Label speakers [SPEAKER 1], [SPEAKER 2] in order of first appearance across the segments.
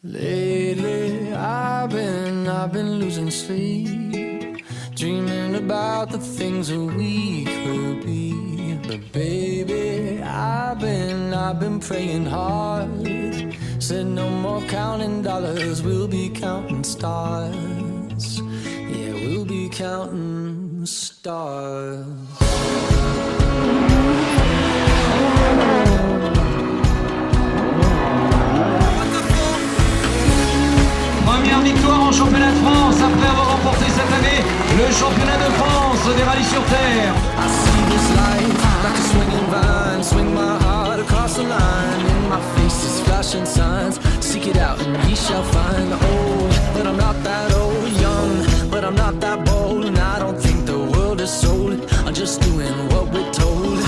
[SPEAKER 1] Lately, I've been losing sleep, dreaming about the things that we could be. But baby, I've been praying hard. Said no more counting dollars, we'll be counting stars. Yeah, we'll be counting stars.
[SPEAKER 2] Première victoire en championnat de France après avoir remporté cette année le championnat de France des rallyes sur terre.
[SPEAKER 1] I see this life like a swinging vine, swing my heart across the line. In my face is flashing signs, seek it out and ye shall find. Old, but I'm not that old, young, but I'm not that bold. And I don't think the world is sold, I'm just doing what we're told.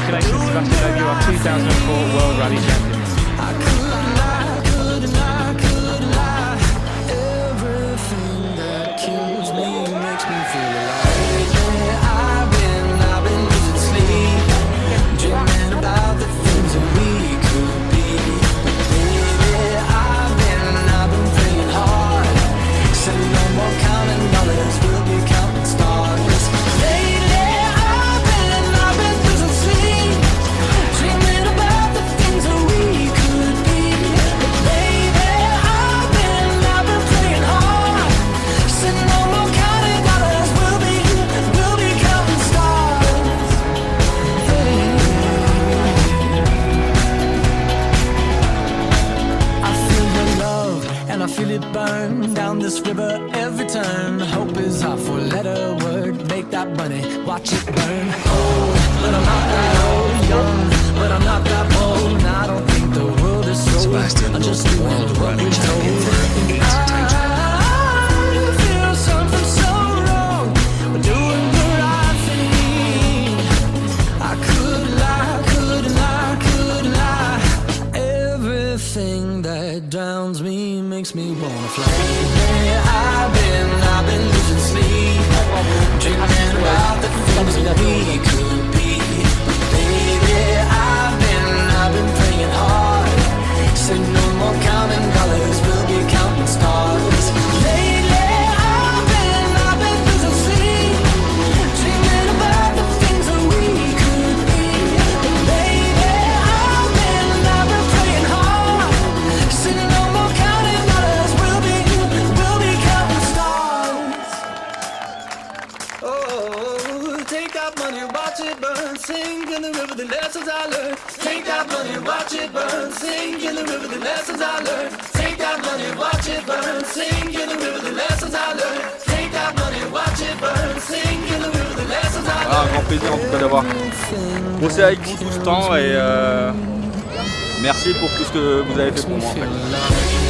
[SPEAKER 3] Congratulations, Sebastian Loeb, you are 2004 World Rally Champion.
[SPEAKER 1] I couldn't lie. Everything that kills me makes me feel alive. Yeah, I've been losing sleep, dreaming about the things that we could be. Baby, I've been praying hard. Said no more counting dollars, we'll be counting stars. Lately, I've been losing sleep, dreaming about the things that we could be. Baby, I've been praying hard. Said no more counting dollars, we'll be counting stars. I feel your love and I feel it burn down this river every turn. Hope is our four-letter word. Make that money, watch it burn. Old, but I'm not that old. Young, but I'm not that bold. And I don't think the world is sold.
[SPEAKER 4] Sebastian
[SPEAKER 1] I'm just
[SPEAKER 4] Loeb,
[SPEAKER 1] doing
[SPEAKER 4] World
[SPEAKER 1] what
[SPEAKER 4] Rally
[SPEAKER 1] we're
[SPEAKER 4] Champion for
[SPEAKER 1] told.
[SPEAKER 4] Elite Titan.
[SPEAKER 1] I feel something so wrong. We're doing the right thing. I couldn't lie. Everything that drowns me makes me wanna fly. Yeah, I've been losing sleep, dreaming about the things that we could be. Baby, I've been praying hard. Said no more counting dollars, we'll be counting stars. Lately, I've been losing sleep, dreaming about the things that we could be. Baby, I've been praying hard. Said no more counting dollars, we'll be counting stars. Oh, take that money, watch it burn, sing in the river the lessons I learned. Take that money, watch it burn, sing in the river the lessons I learned. Take that money, watch it burn, sing in the river the lessons I learned. Take that money, watch it burn, sing in the river the lessons I learned.
[SPEAKER 5] Ah, un grand plaisir en tout cas d'avoir bossé avec vous tout ce temps et merci pour tout ce que vous avez fait pour moi en fait.